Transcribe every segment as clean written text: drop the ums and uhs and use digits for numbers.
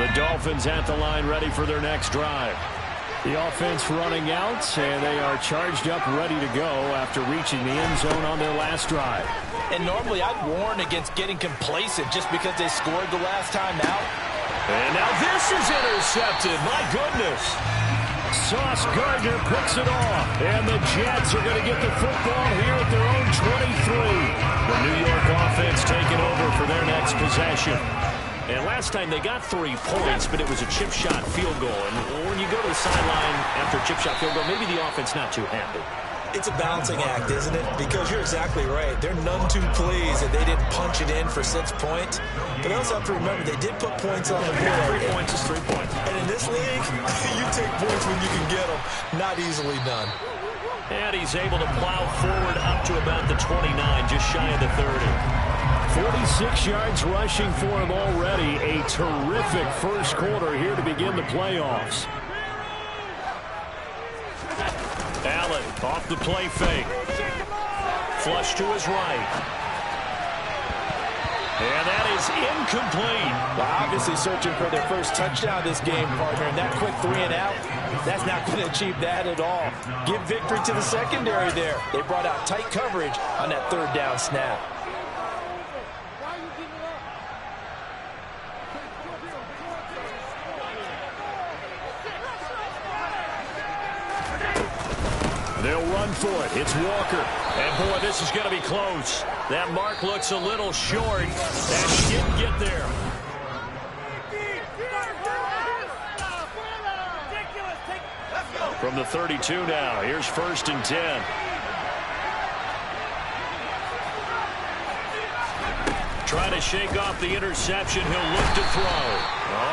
The Dolphins at the line, ready for their next drive. The offense running out, and they are charged up, ready to go after reaching the end zone on their last drive. And normally I'd warn against getting complacent just because they scored the last time out. And now this is intercepted. My goodness. Sauce Gardner picks it off. And the Jets are going to get the football here at their own 23. The New York offense taking over for their next possession. And last time they got 3 points, but it was a chip shot field goal. And when you go to the sideline after a chip shot field goal, maybe the offense not too happy. It's a balancing act, isn't it? Because you're exactly right. They're none too pleased that they didn't punch it in for 6 points. But they also have to remember they did put points on the board. 3 points is 3 points. And in this league, you take points when you can get them. Not easily done. And he's able to plow forward up to about the 29, just shy of the 30. 46 yards rushing for him already. A terrific first quarter here to begin the playoffs. Allen off the play fake. Flush to his right. And that is incomplete. Well, obviously searching for their first touchdown this game, partner. And that quick 3 and out, that's not going to achieve that at all. Give victory to the secondary there. They brought out tight coverage on that 3rd down snap. They'll run for it. It's Walker. And, boy, this is going to be close. That mark looks a little short. And he didn't get there. From the 32 now. Here's 1st and 10. Trying to shake off the interception. He'll look to throw.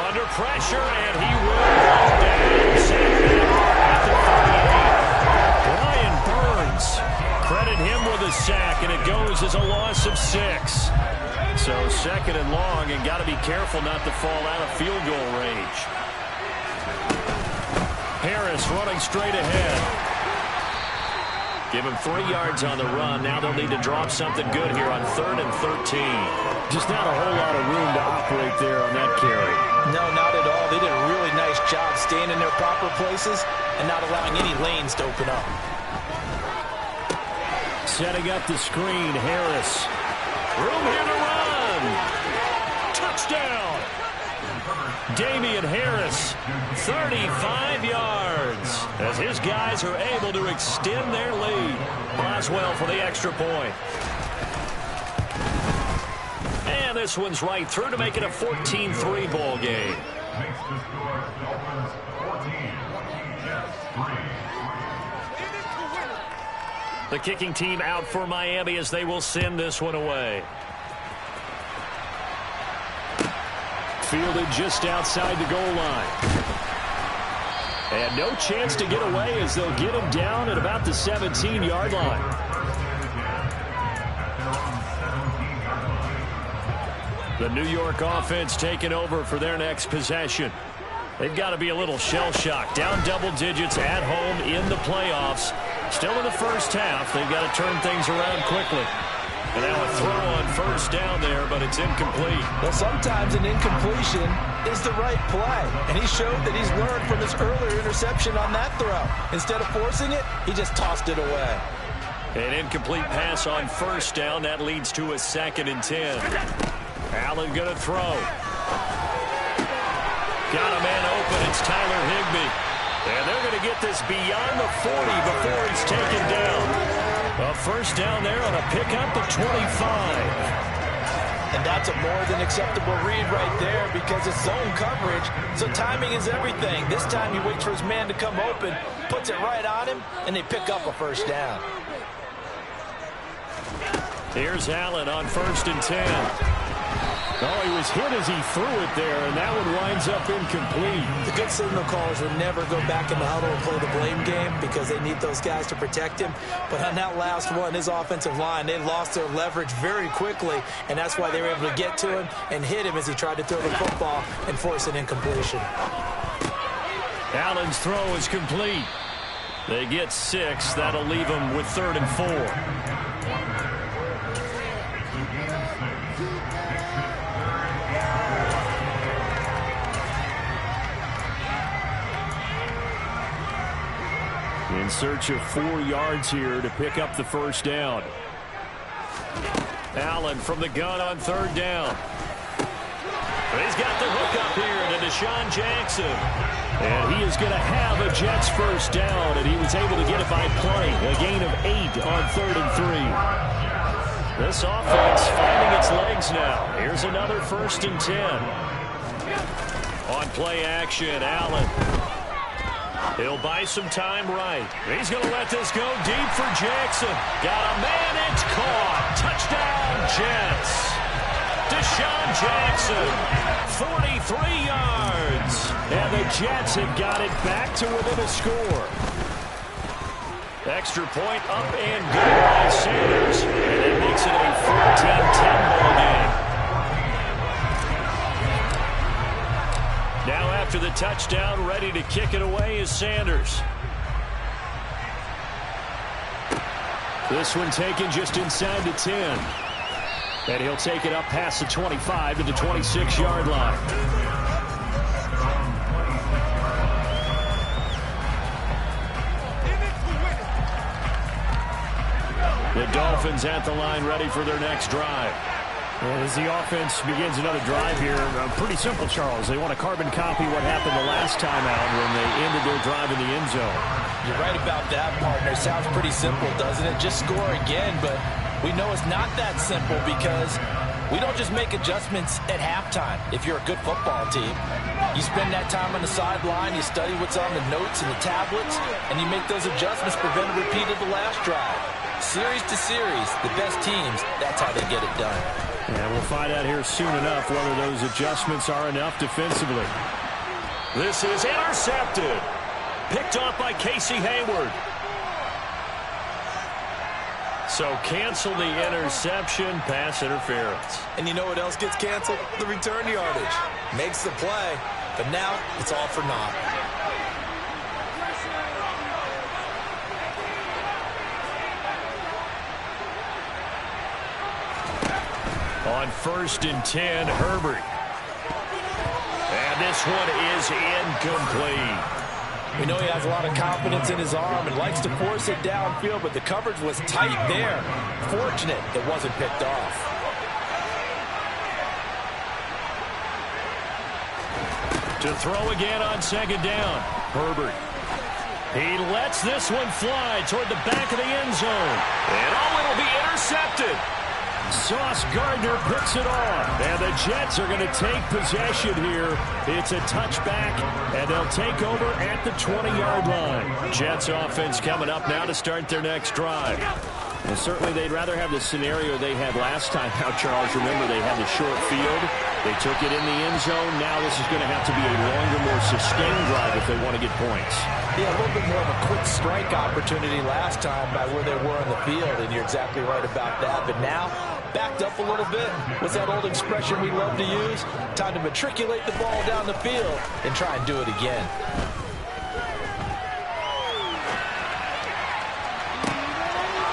Under pressure, and he will go down. Safe at the 38. Brian Burns, credit him with a sack, and it goes as a loss of 6. So 2nd and long, and got to be careful not to fall out of field goal range. Harris running straight ahead. Give him 3 yards on the run. Now they'll need to drop something good here on 3rd and 13. Just not a whole lot of room to operate there on that carry. No, not at all. They did a really nice job staying in their proper places and not allowing any lanes to open up. Setting up the screen, Harris. Room here to run. Touchdown. Damian Harris, 35 yards, as his guys are able to extend their lead. Boswell for the extra point. And this one's right through to make it a 14-3 ball game. The kicking team out for Miami as they will send this one away. Fielded just outside the goal line. And no chance to get away as they'll get him down at about the 17-yard line. The New York offense taking over for their next possession. They've got to be a little shell-shocked. Down double digits at home in the playoffs. Still in the first half. They've got to turn things around quickly. And now a throw on 1st down there, but it's incomplete. Well, sometimes an incompletion is the right play. And he showed that he's learned from his earlier interception on that throw. Instead of forcing it, he just tossed it away. An incomplete pass on 1st down. That leads to a 2nd and 10. Allen going to throw. Got a man open. It's Tyler Higbee. And they're going to get this beyond the 40 before he's taken down. A 1st down there on a pickup at 25. And that's a more than acceptable read right there because it's zone coverage. So timing is everything. This time he waits for his man to come open, puts it right on him, and they pick up a 1st down. Here's Allen on 1st and 10. Oh, he was hit as he threw it there, and that one winds up incomplete. The good signal callers would never go back in the huddle and play the blame game because they need those guys to protect him. But on that last one, his offensive line, they lost their leverage very quickly, and that's why they were able to get to him and hit him as he tried to throw the football and force an incompletion. Allen's throw is complete. They get 6. That'll leave them with 3rd and 4. In search of 4 yards here to pick up the first down. Allen from the gun on 3rd down. He's got the hook up here to Deshaun Jackson. And he is going to have a Jets first down, and he was able to get it by plenty. A gain of 8 on 3rd and 3. This offense finding its legs now. Here's another 1st and 10. On play action, Allen. He'll buy some time right. He's going to let this go deep for Jackson. Got a man, it's caught. Touchdown, Jets. Deshaun Jackson, 43 yards. And the Jets have got it back to within a score. Extra point up and good by Sanders. And it makes it a 14-10 ball game. Now after the touchdown, ready to kick it away is Sanders. This one taken just inside the 10. And he'll take it up past the 25 to the 26-yard line. The Dolphins at the line ready for their next drive. And as the offense begins another drive here, pretty simple, Charles. They want to carbon copy what happened the last time out when they ended their drive in the end zone. You're right about that, partner. Sounds pretty simple, doesn't it? Just score again, but we know it's not that simple because we don't just make adjustments at halftime. If you're a good football team, you spend that time on the sideline, you study what's on the notes and the tablets, and you make those adjustments, prevent a repeat of the last drive. Series to series, the best teams, that's how they get it done. And we'll find out here soon enough whether those adjustments are enough defensively. This is intercepted. Picked off by Casey Hayward. So cancel the interception, pass interference. And you know what else gets canceled? The return yardage. Makes the play, but now it's all for naught. On 1st and 10, Herbert. And this one is incomplete. We know he has a lot of confidence in his arm and likes to force it downfield, but the coverage was tight there. Fortunate it wasn't picked off. To throw again on 2nd down. Herbert. He lets this one fly toward the back of the end zone. And it'll be intercepted. Sauce Gardner picks it off, and the Jets are going to take possession here. It's a touchback, and they'll take over at the 20-yard line. Jets offense coming up now to start their next drive. Well, certainly they'd rather have the scenario they had last time out, Charles. Remember, they had the short field. They took it in the end zone. Now this is going to have to be a longer, more sustained drive if they want to get points. Yeah, a little bit more of a quick strike opportunity last time by where they were in the field, and you're exactly right about that. But now, backed up a little bit. What's that old expression we love to use? Time to matriculate the ball down the field and try and do it again.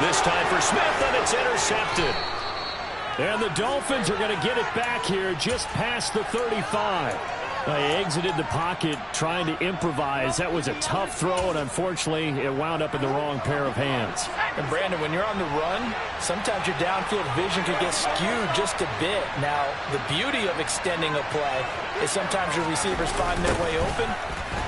This time for Smith, and it's intercepted. And the Dolphins are going to get it back here just past the 35. They exited the pocket trying to improvise. That was a tough throw, and unfortunately, it wound up in the wrong pair of hands. And, Brandon, when you're on the run, sometimes your downfield vision can get skewed just a bit. Now, the beauty of extending a play is sometimes your receivers find their way open,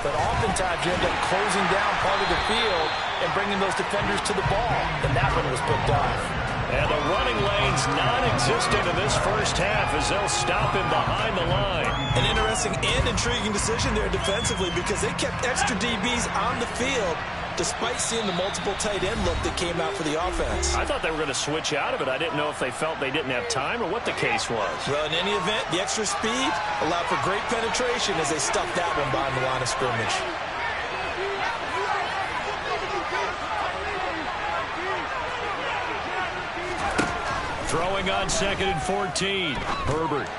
but oftentimes you end up closing down part of the field and bringing those defenders to the ball. And that one was picked off. And the running lane's non-existent in this first half as they'll stop him behind the line. An interesting and intriguing decision there defensively because they kept extra DBs on the field despite seeing the multiple tight end look that came out for the offense. I thought they were going to switch out of it. I didn't know if they felt they didn't have time or what the case was. Well, in any event, the extra speed allowed for great penetration as they stuffed that one behind the line of scrimmage. Throwing on 2nd and 14. Herbert.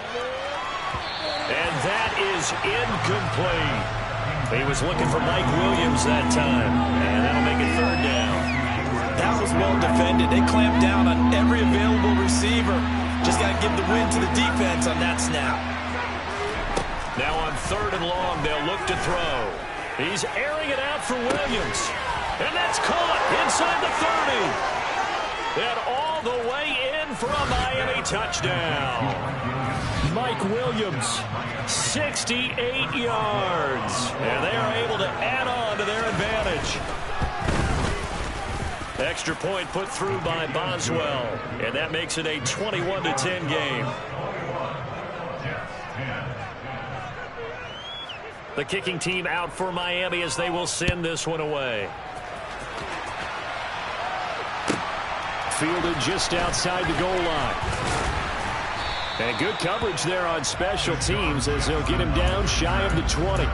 And that is incomplete. He was looking for Mike Williams that time. And that'll make it 3rd down. That was well defended. They clamped down on every available receiver. Just got to give the win to the defense on that snap. Now on 3rd and long, they'll look to throw. He's airing it out for Williams. And that's caught inside the 30. And all the way in for a Miami touchdown. Mike Williams, 68 yards. And they are able to add on to their advantage. Extra point put through by Boswell. And that makes it a 21-10 game. The kicking team out for Miami as they will send this one away. Fielded just outside the goal line. And good coverage there on special teams as they'll get him down shy of the 20.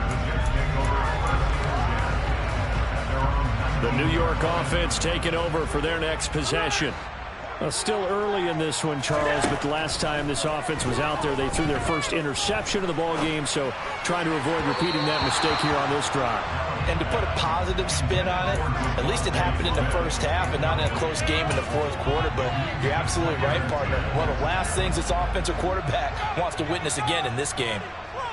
The New York offense taking over for their next possession. Still early in this one, Charles, but the last time this offense was out there, they threw their first interception of the ball game, so trying to avoid repeating that mistake here on this drive. And to put a positive spin on it, at least it happened in the first half and not in a close game in the fourth quarter, but you're absolutely right, partner. One of the last things this offensive quarterback wants to witness again in this game.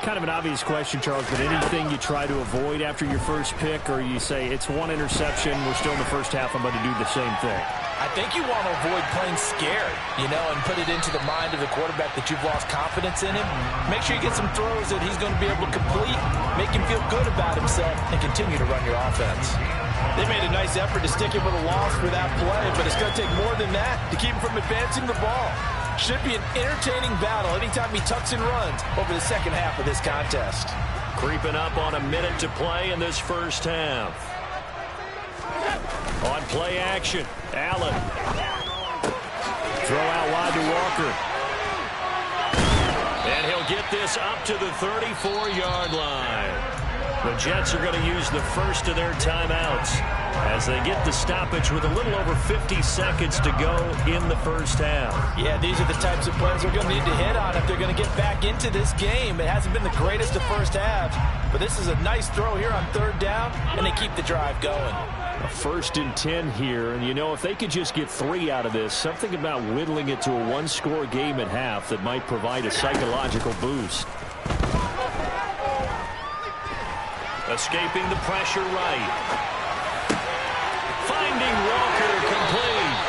Kind of an obvious question, Charles, but anything you try to avoid after your first pick, or you say it's one interception, we're still in the first half, I'm going to do the same thing? I think you want to avoid playing scared, and put it into the mind of the quarterback that you've lost confidence in him. Make sure you get some throws that he's going to be able to complete, make him feel good about himself, and continue to run your offense. They made a nice effort to stick him with a loss for that play, but it's going to take more than that to keep him from advancing the ball. Should be an entertaining battle anytime he tucks and runs over the second half of this contest. Creeping up on a minute to play in this first half. On play action, Allen. Throw out wide to Walker. And he'll get this up to the 34-yard line. The Jets are going to use the first of their timeouts as they get the stoppage with a little over 50 seconds to go in the first half. Yeah, these are the types of plays they're going to need to hit on if they're going to get back into this game. It hasn't been the greatest of first halves, but this is a nice throw here on third down, and they keep the drive going. A 1st and 10 here, and if they could just get 3 out of this, something about whittling it to a one-score game at half that might provide a psychological boost. Escaping the pressure right. Finding Walker complete.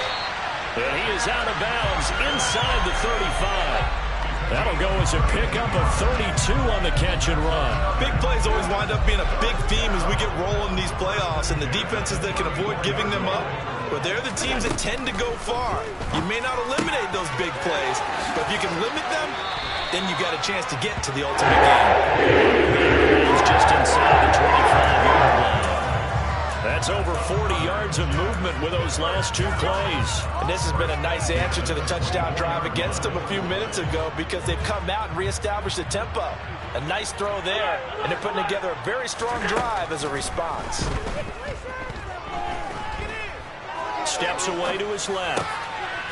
And he is out of bounds inside the 35. That'll go as a pickup of 32 on the catch and run. Big plays always wind up being a big theme as we get rolling in these playoffs, and the defenses that can avoid giving them up, but they're the teams that tend to go far. You may not eliminate those big plays, but if you can limit them, then you got a chance to get to the ultimate game. It's just inside the 25-yard line. That's over 40 yards of movement with those last 2 plays. And this has been a nice answer to the touchdown drive against them a few minutes ago because they've come out and reestablished the tempo. A nice throw there, and they're putting together a very strong drive as a response. Steps away to his left.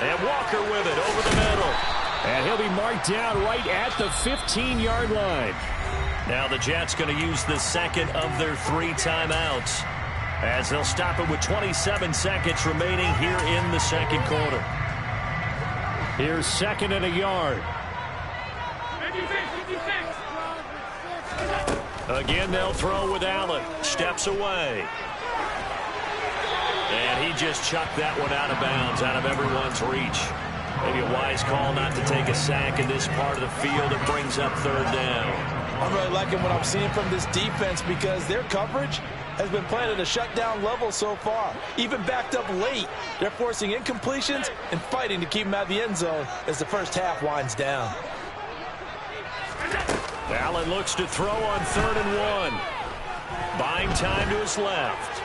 And Walker with it over the middle. And he'll be marked down right at the 15-yard line. Now the Jets going to use the second of their 3 timeouts as they'll stop it with 27 seconds remaining here in the second quarter. Here's 2nd and a yard. Again, they'll throw with Allen. Steps away. And he just chucked that one out of bounds, out of everyone's reach. Maybe a wise call not to take a sack in this part of the field. It brings up 3rd down. I'm really liking what I'm seeing from this defense because their coverage has been playing at a shutdown level so far. Even backed up late, they're forcing incompletions and fighting to keep them out of the end zone as the first half winds down. Allen looks to throw on 3rd and 1. Buying time to his left.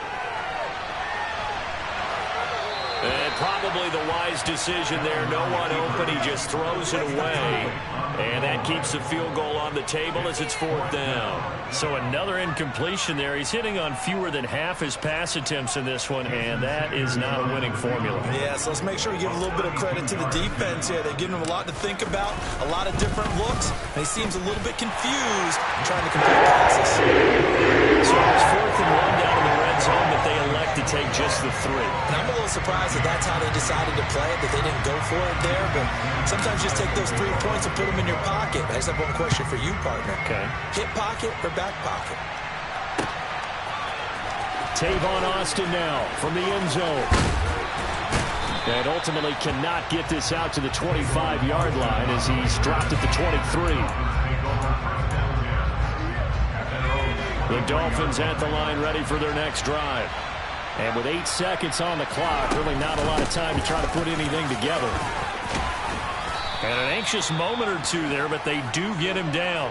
And probably the wise decision there. No one open. He just throws it away. And that keeps the field goal on the table as it's 4th down. So another incompletion there. He's hitting on fewer than half his pass attempts in this one, and that is not a winning formula. Yeah, so let's make sure we give a little bit of credit to the defense here. They're giving him a lot to think about, a lot of different looks, and he seems a little bit confused trying to complete passes. So it's 4th and 1 down in the red zone, but they elect to take just the 3. And I'm a little surprised that that's how they decided to play it, that they didn't go for it there, but sometimes just take those 3 points and put them in your pocket. I just have one question for you, partner. Okay. Hip pocket or back pocket? Tavon Austin now from the end zone. And ultimately cannot get this out to the 25-yard line as he's dropped at the 23. The Dolphins at the line ready for their next drive. And with 8 seconds on the clock, really not a lot of time to try to put anything together. And an anxious moment or two there, but they do get him down.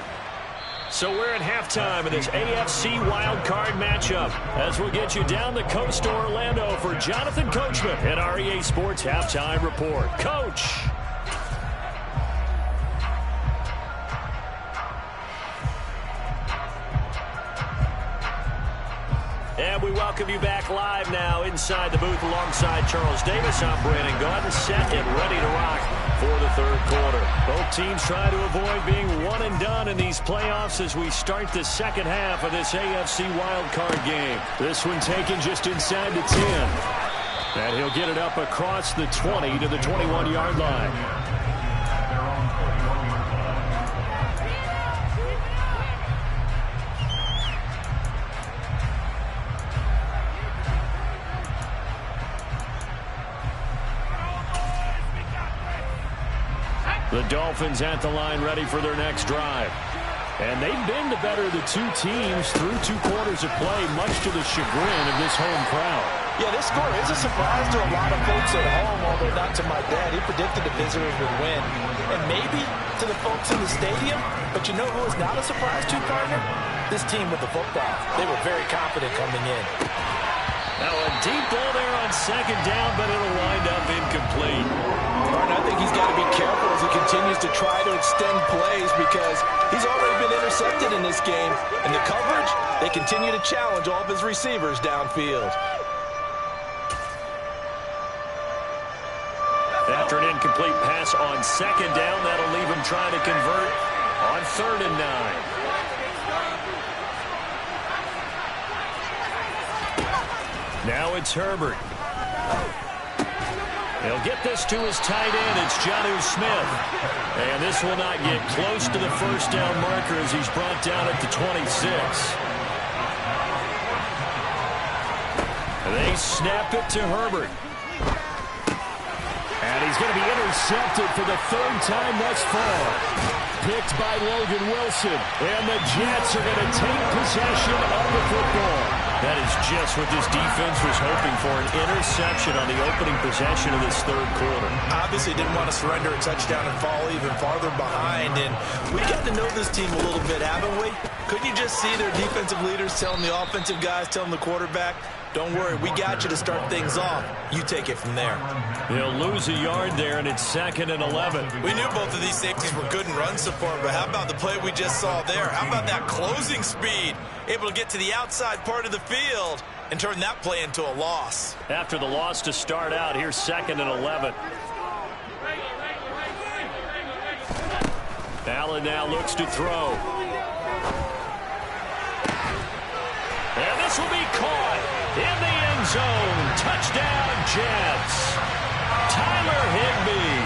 So we're at halftime in this AFC wildcard matchup as we'll get you down the coast to Orlando for Jonathan Coachman at our EA Sports Halftime Report. Coach! And we welcome you back live now inside the booth alongside Charles Davis. I'm Brandon Gaudin, set and ready to rock for the third quarter. Both teams try to avoid being one and done in these playoffs as we start the second half of this AFC wildcard game. This one taken just inside the 10. And he'll get it up across the 20 to the 21-yard line. The Dolphins at the line ready for their next drive. And they've been the better of the two teams through 2 quarters of play, much to the chagrin of this home crowd. Yeah, this score is a surprise to a lot of folks at home, although not to my dad. He predicted the visitors would win. And maybe to the folks in the stadium, but you know who is not a surprise to, partner? This team with the football. They were very confident coming in. Now a deep ball there on second down, but it'll wind up incomplete. Martin, I think he's got to be careful as he continues to try to extend plays because he's already been intercepted in this game. And the coverage, they continue to challenge all of his receivers downfield. After an incomplete pass on second down, that'll leave him trying to convert on 3rd and 9. Now it's Herbert. He'll get this to his tight end. It's Jonnu Smith. And this will not get close to the first down marker as he's brought down at the 26. They snap it to Herbert. And he's going to be intercepted for the 3rd time thus far. Picked by Logan Wilson. And the Jets are going to take possession of the football. That is just what this defense was hoping for, an interception on the opening possession of this 3rd quarter. Obviously didn't want to surrender a touchdown and fall even farther behind. And we got to know this team a little bit, haven't we? Couldn't you just see their defensive leaders telling the offensive guys, telling the quarterback, don't worry, we got you to start things off. You take it from there. They'll lose a yard there, and it's 2nd and 11. We knew both of these safeties were good in run support, but how about the play we just saw there? How about that closing speed? Able to get to the outside part of the field and turn that play into a loss. After the loss to start out, here's 2nd and 11. Allen now looks to throw. And this will be caught in the end zone. Touchdown, Jets. Tyler Higbee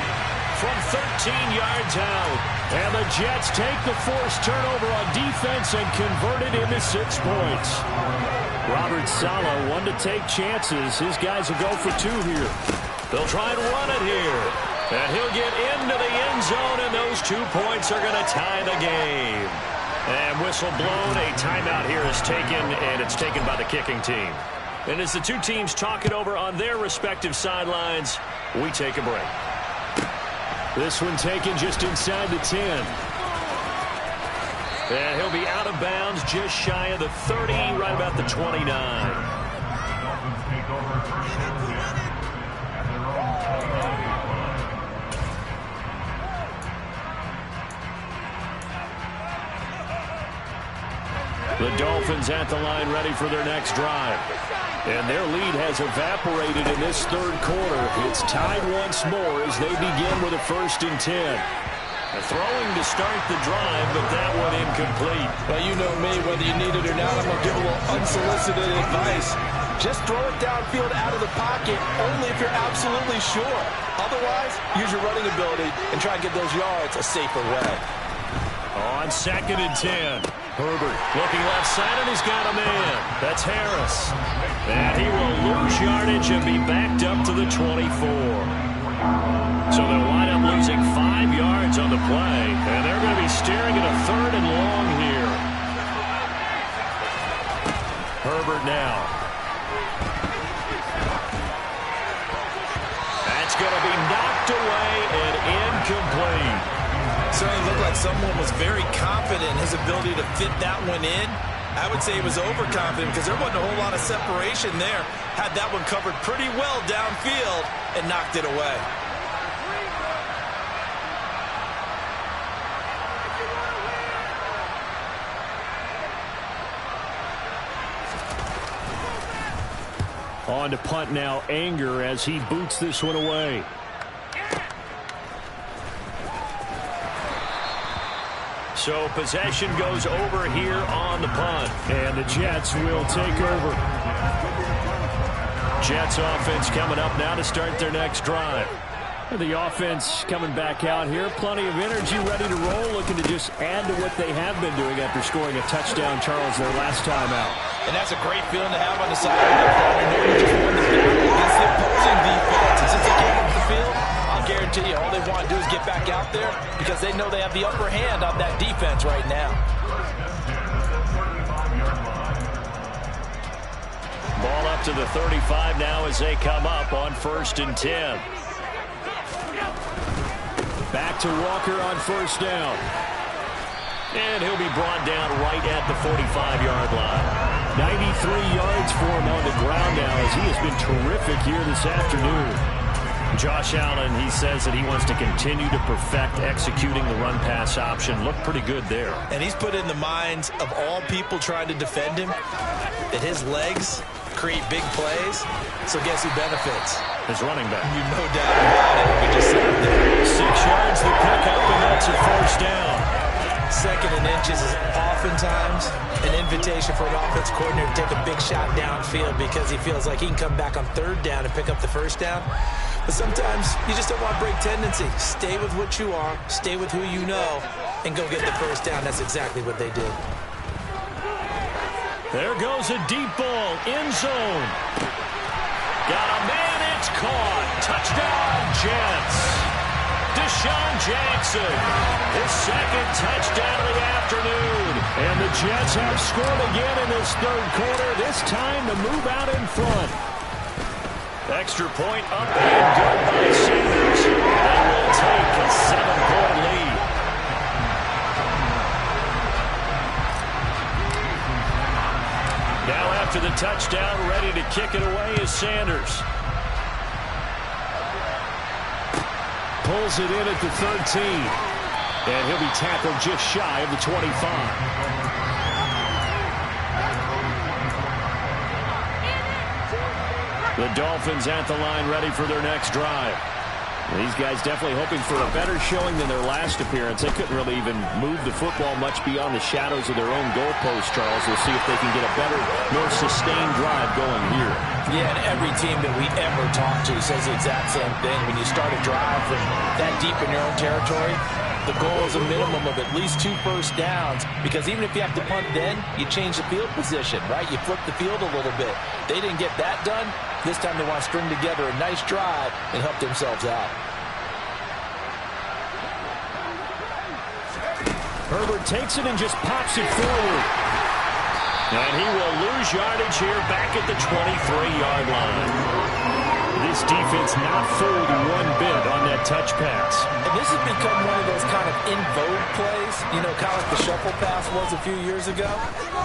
from 13 yards out. And the Jets take the forced turnover on defense and convert it into 6 points. Robert Saleh, one to take chances. His guys will go for 2 here. They'll try and run it here. And he'll get into the end zone, and those 2 points are going to tie the game. And whistle blown, a timeout here is taken, and it's taken by the kicking team. And as the 2 teams talk it over on their respective sidelines, we take a break. This one taken just inside the 10. And he'll be out of bounds just shy of the 30, right about the 29. The Dolphins at the line ready for their next drive. And their lead has evaporated in this 3rd quarter. It's tied once more as they begin with a 1st and 10. Throwing to start the drive, but that one incomplete. Well, you know me, whether you need it or not, I'm going to give a little unsolicited advice. Just throw it downfield out of the pocket, only if you're absolutely sure. Otherwise, use your running ability and try and get those yards a safer way. On 2nd and 10. Herbert looking left side, and he's got a man. That's Harris. And he will lose yardage and be backed up to the 24. So they'll wind up losing 5 yards on the play, and they're going to be staring at a 3rd and long here. Herbert now. That's going to be knocked away and incomplete. Certainly looked like someone was very confident in his ability to fit that one in. I would say he was overconfident because there wasn't a whole lot of separation there. Had that one covered pretty well downfield and knocked it away. On to punt now, Anger, as he boots this one away. So possession goes over here on the punt. And the Jets will take over. Jets offense coming up now to start their next drive. The offense coming back out here. Plenty of energy, ready to roll, looking to just add to what they have been doing after scoring a touchdown, Charles, their last time out. And that's a great feeling to have on the sideline. You know you just won the battle against the opposing defense. And since they came up the field, I'll guarantee you all they want to do is get back out there because they know they have the upper hand on that defense right now. Ball up to the 35 now as they come up on 1st and 10. Back to Walker on 1st down. And he'll be brought down right at the 45-yard line. 93 yards for him on the ground now as he has been terrific here this afternoon. Josh Allen, he says that he wants to continue to perfect executing the run-pass option. Looked pretty good there. And he's put in the minds of all people trying to defend him that his legs create big plays. So guess who benefits? His running back. You no doubt about it. We just sat there. 6 yards the pickup, and that's a 1st down. 2nd and inches is oftentimes an invitation for an offense coordinator to take a big shot downfield because he feels like he can come back on 3rd down and pick up the 1st down. But sometimes you just don't want to break tendency. Stay with what you are, stay with who you know, and go get the 1st down. That's exactly what they did. There goes a deep ball, end zone. Got a man, it's caught. Touchdown, Jets. Deshaun Jackson, his 2nd touchdown of the afternoon. And the Jets have scored again in this 3rd quarter, this time to move out in front. Extra point up and good by Sanders. They will take a 7-point lead. Now after the touchdown, ready to kick it away is Sanders. Pulls it in at the 13. And he'll be tackled just shy of the 25. The Dolphins at the line ready for their next drive. These guys definitely hoping for a better showing than their last appearance. They couldn't really even move the football much beyond the shadows of their own goalpost, Charles. We'll see if they can get a better, more sustained drive going here. Yeah, and every team that we ever talk to says the exact same thing. When you start a drive from that deep in your own territory, the goal is a minimum of at least 2 first downs, because even if you have to punt then, you change the field position, right? You flip the field a little bit. They didn't get that done. This time they want to string together a nice drive and help themselves out. Herbert takes it and just pops it forward. And he will lose yardage here back at the 23-yard line. This defense not fooled one bit on that touch pass. And this has become one of those kind of in vogue plays, you know, kind of like the shuffle pass was a few years ago.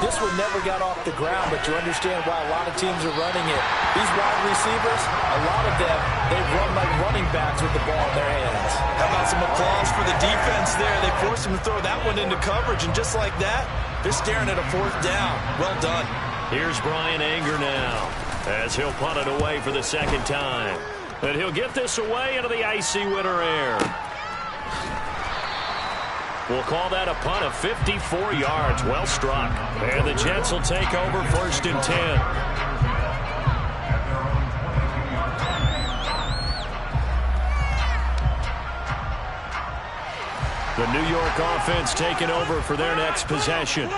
This one never got off the ground, but you understand why a lot of teams are running it. These wide receivers, a lot of them, they run like running backs with the ball in their hands. How about some applause for the defense there? They forced him to throw that one into coverage, and just like that, they're staring at a 4th down. Well done. Here's Brian Anger now, as he'll punt it away for the 2nd time. And he'll get this away into the icy winter air. We'll call that a punt of 54 yards. Well struck. And the Jets will take over 1st and 10. The New York offense taking over for their next possession.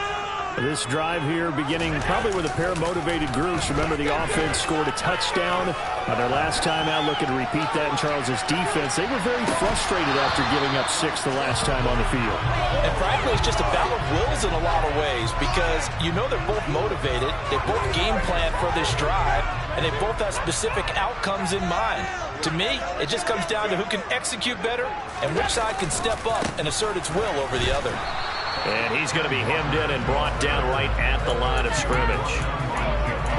This drive here beginning probably with a pair of motivated groups. Remember, the offense scored a touchdown their last time out. Looking to repeat that in Charles's defense. They were very frustrated after giving up 6 the last time on the field. And frankly, it's just a battle of wills in a lot of ways because you know they're both motivated. They both game plan for this drive, and they both have specific outcomes in mind. To me, it just comes down to who can execute better and which side can step up and assert its will over the other. And he's going to be hemmed in and brought down right at the line of scrimmage.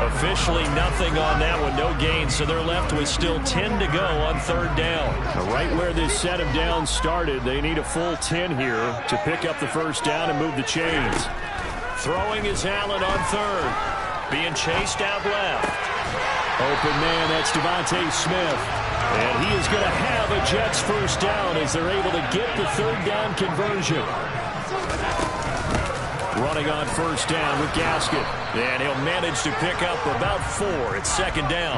Officially nothing on that one, no gain, so they're left with still 10 to go on third down. Right where this set of downs started, they need a full 10 here to pick up the first down and move the chains. Throwing is Allen on third. Being chased out left. Open man, that's Devontae Smith. And he is going to have a Jets first down as they're able to get the third down conversion. Running on first down with Gaskin. And he'll manage to pick up about 4. It's second down.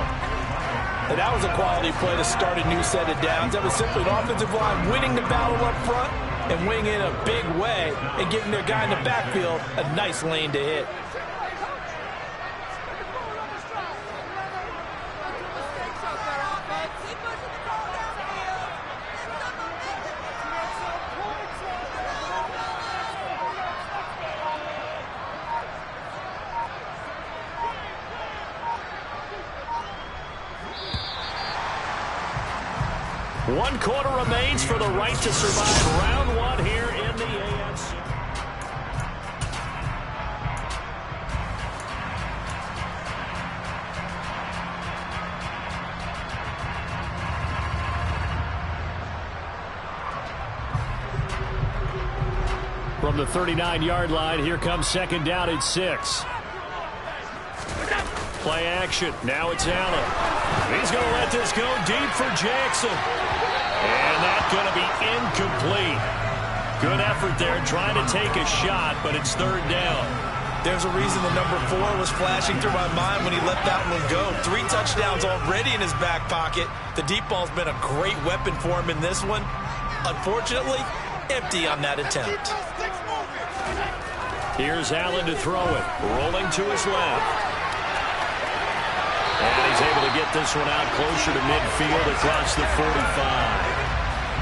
And that was a quality play to start a new set of downs. That was simply an offensive line winning the battle up front and winning in a big way and giving their guy in the backfield a nice lane to hit. One quarter remains for the right to survive round 1 here in the AFC. From the 39-yard line, here comes second down at 6. Play action. Now it's Allen. He's going to let this go deep for Jackson. And that's going to be incomplete. Good effort there trying to take a shot, but it's third down. There's a reason the number 4 was flashing through my mind when he let that one go. 3 touchdowns already in his back pocket. The deep ball's been a great weapon for him in this one. Unfortunately, empty on that attempt. Here's Allen to throw it. Rolling to his left. And he's able to get this one out closer to midfield across the 45.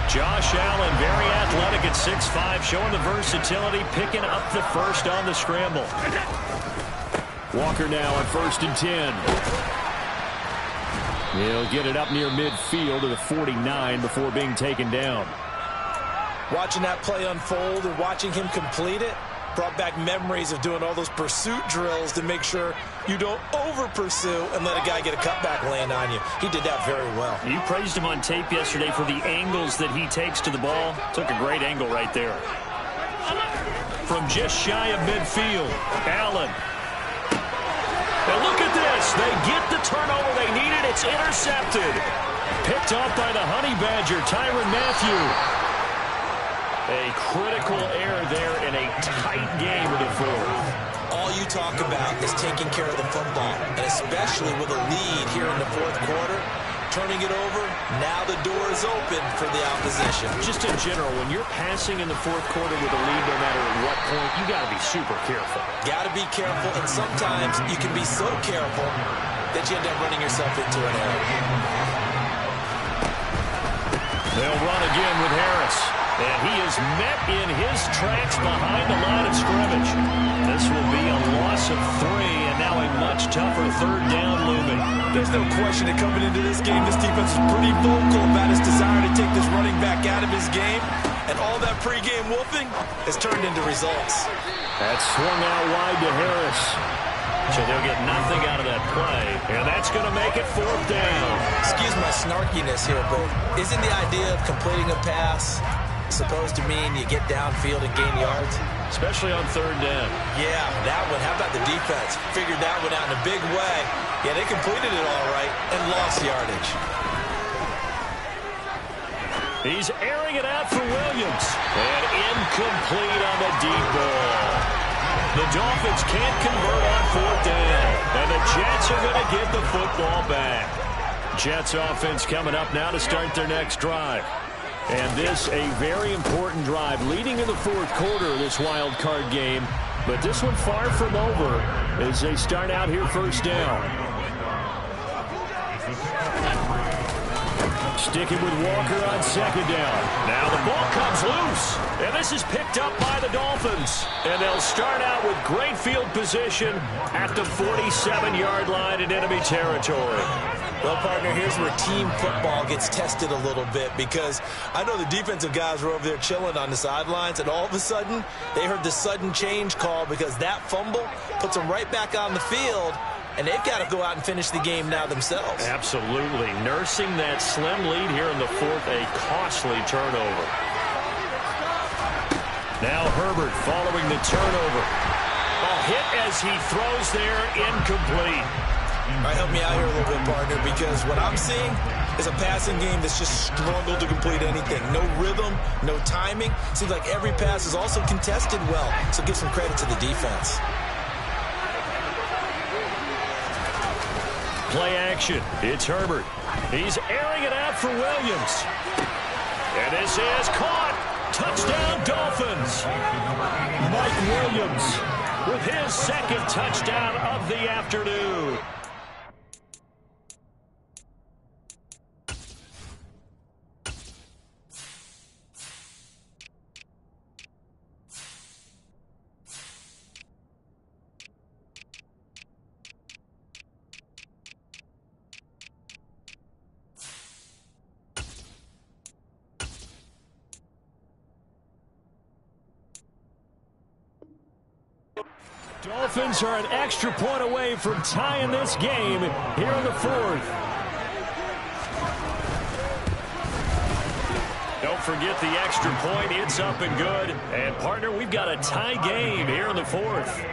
Josh Allen, very athletic at 6'5", showing the versatility, picking up the first on the scramble. Walker now on 1st and 10. He'll get it up near midfield to the 49 before being taken down. Watching that play unfold and watching him complete it brought back memories of doing all those pursuit drills to make sure you don't over-pursue and let a guy get a cutback lane on you. He did that very well. You praised him on tape yesterday for the angles that he takes to the ball. Took a great angle right there. From just shy of midfield, Allen. And look at this. They get the turnover they needed. It's intercepted. Picked off by the Honey Badger, Tyrann Mathieu. A critical error there in a tight game in the fourth. All you talk about is taking care of the football, and especially with a lead here in the fourth quarter. Turning it over, now the door is open for the opposition. Just in general, when you're passing in the fourth quarter with a lead, no matter at what point, you got to be super careful. Got to be careful, and sometimes you can be so careful that you end up running yourself into an error. They'll run again with Harris. And he is met in his tracks behind the line of scrimmage. This will be a loss of 3, and now a much tougher third down looming. There's no question that coming into this game, this defense is pretty vocal about his desire to take this running back out of his game. And all that pregame wolfing has turned into results. That's swung out wide to Harris. So they'll get nothing out of that play, and that's going to make it fourth down. Excuse my snarkiness here, but isn't the idea of completing a pass supposed to mean you get downfield and gain yards? Especially on third down. Yeah, that one. How about the defense? Figured that one out in a big way. Yeah, they completed it all right and lost yardage. He's airing it out for Williams. And incomplete on the deep ball. The Dolphins can't convert on fourth down. And the Jets are going to get the football back. Jets offense coming up now to start their next drive. And this a very important drive leading in the fourth quarter of this wild card game. But this one far from over as they start out here first down. Sticking with Walker on second down. Now the ball comes loose. And this is picked up by the Dolphins. And they'll start out with great field position at the 47-yard line in enemy territory. Well, partner, here's where team football gets tested a little bit, because I know the defensive guys were over there chilling on the sidelines, and all of a sudden they heard the sudden change call because that fumble puts them right back on the field, and they've got to go out and finish the game now themselves. Absolutely. Nursing that slim lead here in the fourth, a costly turnover. Now Herbert following the turnover. A hit as he throws there, incomplete. All right, help me out here a little bit, partner, because what I'm seeing is a passing game that's just struggled to complete anything. No rhythm, no timing. Seems like every pass is also contested well, so give some credit to the defense. Play action. It's Herbert. He's airing it out for Williams. And this is caught. Touchdown, Dolphins. Mike Williams with his second touchdown of the afternoon. Dolphins are an extra point away from tying this game here in the fourth. Don't forget the extra point. It's up and good. And, partner, we've got a tie game here in the fourth.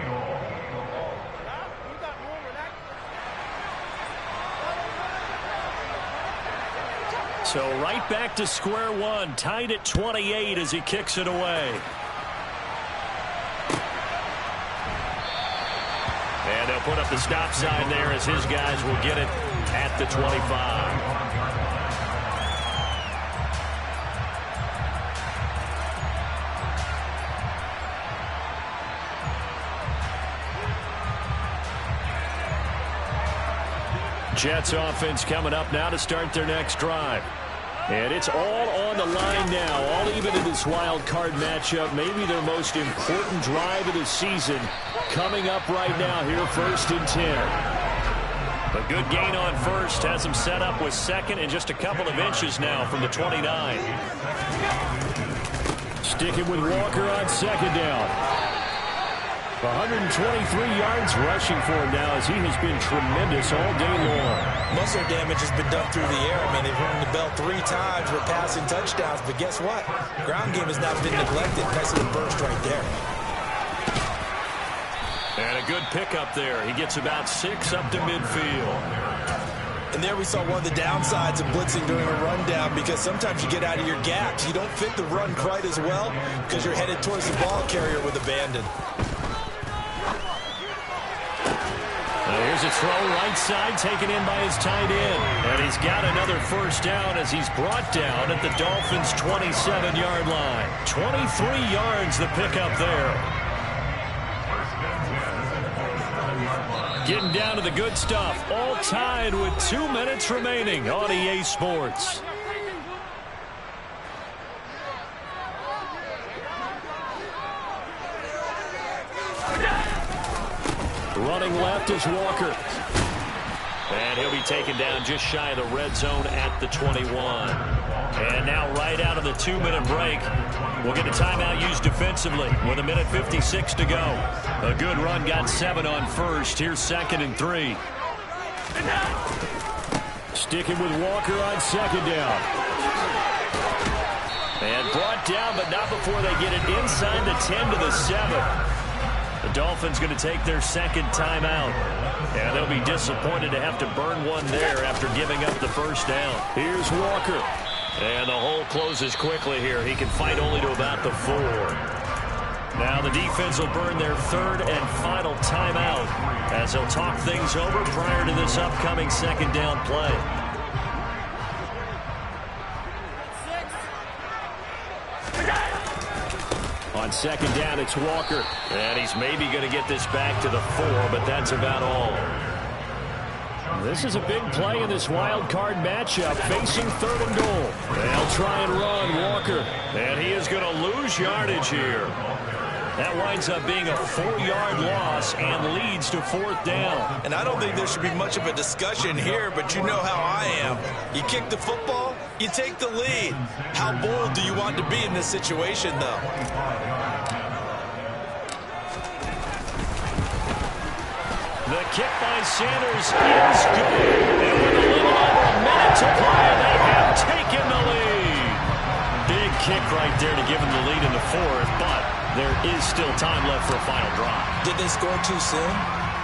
So right back to square one, tied at 28 as he kicks it away. And they'll put up the stop sign there as his guys will get it at the 25. Jets offense coming up now to start their next drive. And it's all on the line now, all even in this wild card matchup. Maybe their most important drive of the season coming up right now here, 1st and 10. A good gain on first has them set up with second and just a couple of inches now from the 29. Sticking with Walker on second down. 123 yards rushing for him now as he has been tremendous all day long. Most of their damage has been done through the air. I mean, they've rung the bell 3 times with passing touchdowns, but guess what? Ground game has not been neglected. Nice little burst right there. And a good pickup there. He gets about 6 up to midfield. And there we saw one of the downsides of blitzing during a rundown, because sometimes you get out of your gaps. You don't fit the run quite as well because you're headed towards the ball carrier with abandon. Here's a throw right side taken in by his tight end. And he's got another first down as he's brought down at the Dolphins' 27-yard line. 23 yards the pickup there. Getting down to the good stuff. All tied with 2 minutes remaining on EA Sports. Running left is Walker. And he'll be taken down just shy of the red zone at the 21. And now right out of the 2-minute break, we'll get a timeout used defensively with 1:56 to go. A good run got 7 on first. Here's 2nd and 3. Sticking with Walker on second down. And brought down, but not before they get it inside the 10 to the 7. The Dolphins going to take their second timeout. And they'll be disappointed to have to burn one there after giving up the first down. Here's Walker. And the hole closes quickly here. He can fight only to about the 4. Now the defense will burn their third and final timeout as they'll talk things over prior to this upcoming second down play. On second down, it's Walker. And he's maybe going to get this back to the 4, but that's about all. This is a big play in this wild card matchup, facing 3rd and goal. They'll try and run Walker. And he is going to lose yardage here. That winds up being a 4-yard loss and leads to 4th down. And I don't think there should be much of a discussion here, but you know how I am. You kick the football, you take the lead. How bold do you want to be in this situation, though? The kick by Sanders is good. And with a little over a minute to play, they have taken the lead. Big kick right there to give them the lead in the 4th, but there is still time left for a final drive. Did they score too soon?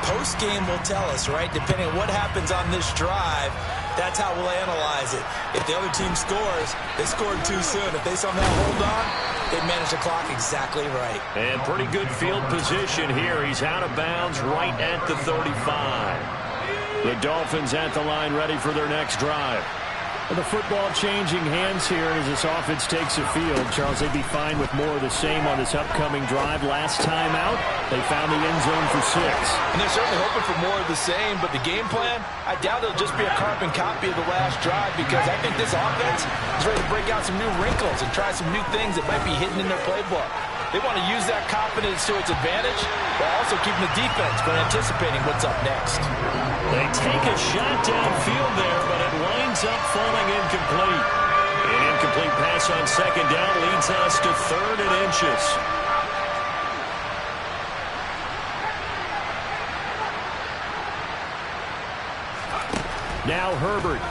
Post-game will tell us, right? Depending on what happens on this drive, that's how we'll analyze it. If the other team scores, they scored too soon. If they somehow hold on, they manage the clock exactly right. And pretty good field position here. He's out of bounds right at the 35. The Dolphins at the line ready for their next drive. The football changing hands here as this offense takes the field. Charles, they'd be fine with more of the same on this upcoming drive. Last time out, they found the end zone for 6. And they're certainly hoping for more of the same, but the game plan, I doubt it'll just be a carbon copy of the last drive, because I think this offense is ready to break out some new wrinkles and try some new things that might be hidden in their playbook. They want to use that confidence to its advantage while also keeping the defense from anticipating what's up next. They take a shot downfield there, but it winds up falling incomplete. An incomplete pass on second down leads us to 3rd and inches. Now Herbert.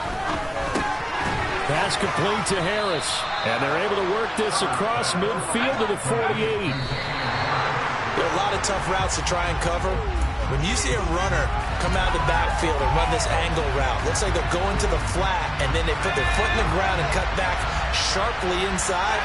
Pass complete to Harris. And they're able to work this across midfield to the 48. There are a lot of tough routes to try and cover. When you see a runner come out of the backfield and run this angle route, looks like they're going to the flat, and then they put their foot in the ground and cut back sharply inside,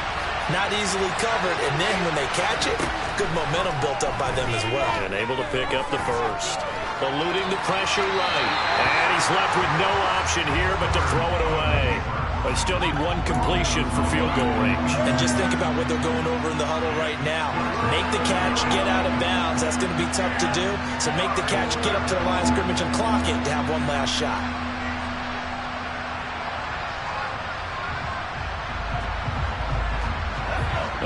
not easily covered, and then when they catch it, good momentum built up by them as well. And able to pick up the first. Eluding the pressure right. And he's left with no option here but to throw it away. They still need one completion for field goal range. And just think about what they're going over in the huddle right now. Make the catch, get out of bounds. That's going to be tough to do. So make the catch, get up to the line of scrimmage, and clock it to have one last shot.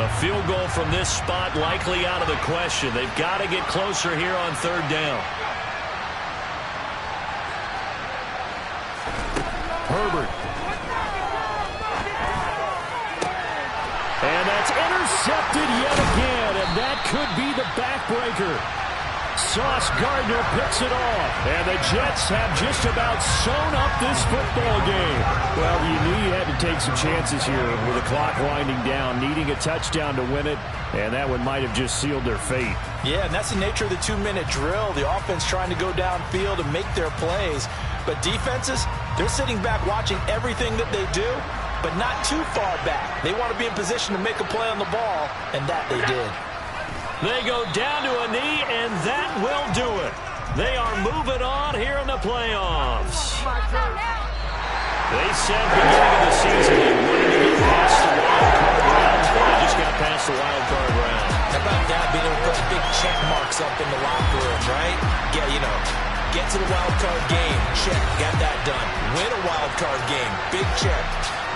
A field goal from this spot likely out of the question. They've got to get closer here on 3rd down. Herbert. And that's intercepted yet again, and that could be the backbreaker. Sauce Gardner picks it off, and the Jets have just about sewn up this football game. Well, you knew you had to take some chances here with the clock winding down, needing a touchdown to win it, and that one might have just sealed their fate. Yeah, and that's the nature of the 2-minute drill. The offense trying to go downfield and make their plays, but defenses, they're sitting back watching everything that they do, but not too far back. They want to be in position to make a play on the ball, and that they did. They go down to a knee, and that will do it. They are moving on here in the playoffs. They said beginning of the season they wanted to get past the wild card round. They just got past the wild card round. How about that, being able to put big check marks up in the locker room, right? Yeah, you know, get to the wild card game, check, got that done. Win a wild card game, big check.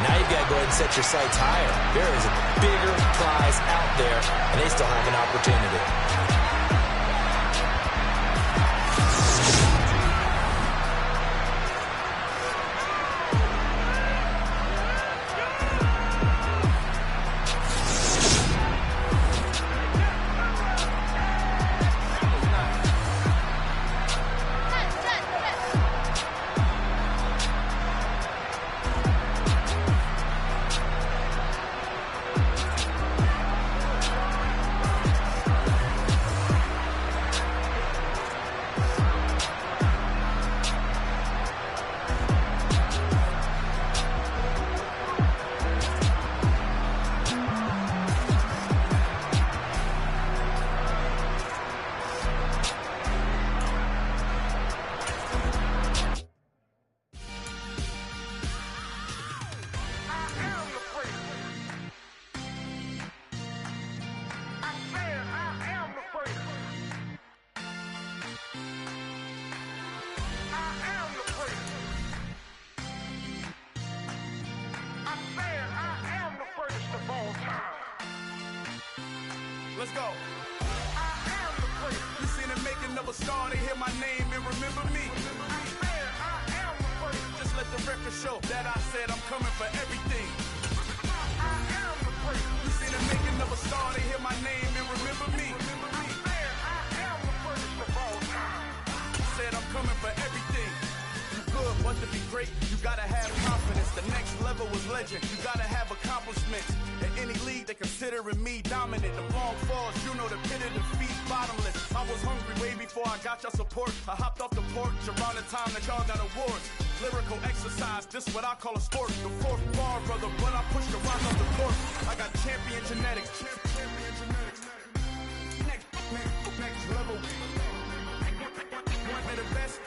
Now you've got to go ahead and set your sights higher. There is a bigger prize out there, and they still have an opportunity. Let's go. I am the place. You see the making of a star, they hear my name and remember me. I am the place. Just let the record show that I said I'm coming for everything. I am the place. You see the making of a star, they hear my name and remember me. I am the first of all time. Said I'm coming for everything. You good, but to be great, you gotta have confidence. The next level was legend. You gotta have accomplishments. In any league, they considering me dominant. The long falls, you know the pit of defeat, bottomless. I was hungry way before I got your support. I hopped off the porch around the time that y'all got awards. Lyrical exercise, this what I call a sport. The fourth bar, brother, when I push the rock off the court. I got champion genetics. Champion genetics. Next level. One of the best.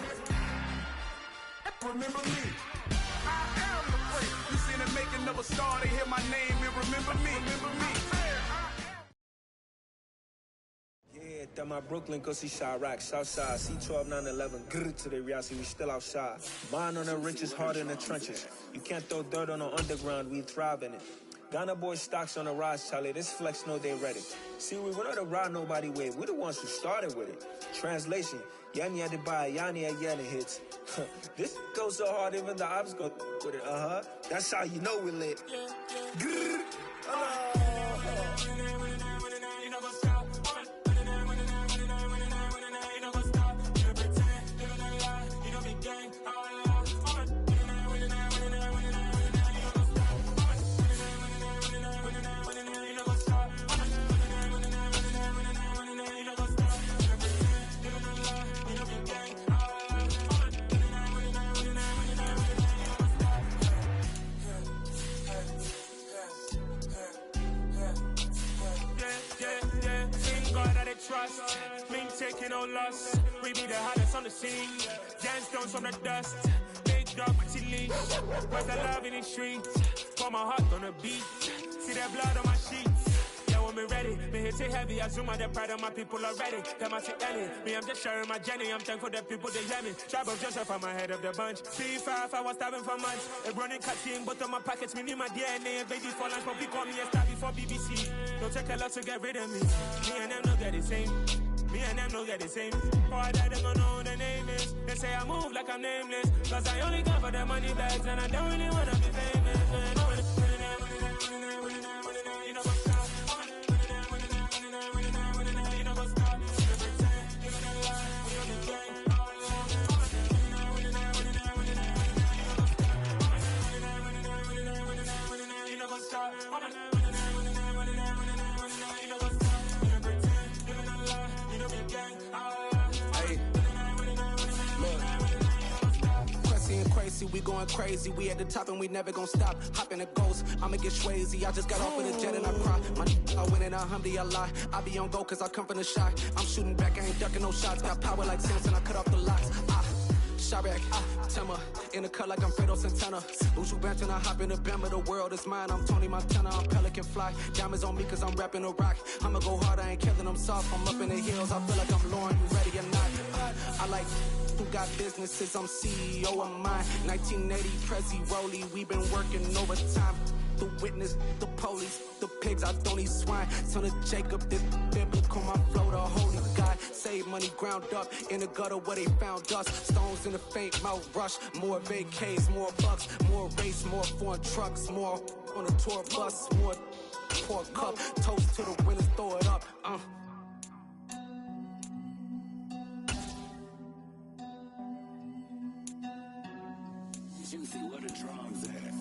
Remember me. I am the place. You see the making of a star, they hear my name and remember me. Remember me. Yeah, that my Brooklyn, go see Chirac, Southside, C12, 911, grrr to the reality, we still outside. Mine on the richest, heart in the trenches. You can't throw dirt on the underground, we thrive in it. Ghana boys stocks on the rise, Charlie, this flex know they ready. See, we were not to ride nobody with, we the ones who started with it. Translation, Yani had to buy, Yani had Yanni hits. This goes so hard, even the ops go with it, That's how you know we lit. Grrr, trust, me taking no loss. We be the hottest on the scene. Dance stones from the dust. Big dog, pretty leash. Where's the love in the streets? Pour my heart on the beat. See that blood on my sheets. Yeah, when me ready, me hit it heavy. I zoom out the pride of my people already. Them I see Ellie. Me, I'm just sharing my journey. I'm thankful that people they hear me. Tribe of Joseph, I'm ahead of the bunch. C5, I was starving for months. A running cutting, but on my pockets, me need my DNA. Baby for lunch, but we call me a star before BBC. Don't take a lot to get rid of me. Me and them don't get the same. Me and them don't get the same. For I die, they gon' know who the name is. They say I move like I'm nameless. Cause I only come for the money bags and I don't really wanna be famous. We going crazy, we at the top and we never gon' stop. Hop in a ghost, I'ma get swayzy. I just got off with a jet and I cry. My I win in a Humvee, I lie. I be on go cause I come from the shot. I'm shooting back, I ain't ducking no shots. Got power like Samson, I cut off the locks. Chirac, Timmer, in the cut like I'm Fredo Santana. Buju Banton, I hop in the Bama, the world is mine. I'm Tony Montana, I'm Pelican Fly. Diamonds on me cause I'm rapping a rock. I'ma go hard, I ain't killing them soft. I'm up in the hills, I feel like I'm Lauren, you ready or not? I like who got businesses, I'm CEO of mine. 1980, Prezi Rolly, we been working overtime. The witness, the police, the pigs, I don't eat swine. Son of Jacob, this biblical, my flow, the holy God. Save money ground up in the gutter where they found us. Stones in the faint mouth rush. More vacays, more bucks, more race, more foreign trucks, more on a tour bus, more pour cup. Toast to the winners, throw it up. Juicy, what a drums at.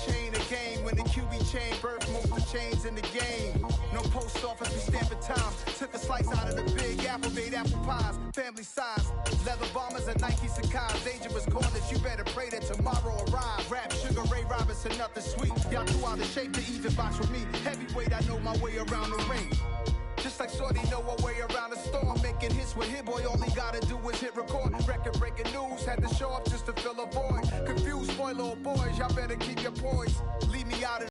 Chain a game when the QB chain birth most of chains in the game. No post office, we stamping time. Took a slice out of the big apple, made apple pies, family size. Leather bombers and Nike Sacai's. Dangerous corners, you better pray that tomorrow arrives. Rap, Sugar Ray Robinson, nothing sweet. Y'all too out of shape to even box with me. Heavyweight, I know my way around the ring. Just like Shorty know her way around the storm. Making hits with Hit Boy, all he gotta do is hit record. Record breaking news, had to show up just to fill a void. Confused, spoil little boys, y'all better keep your poise. Leave me out of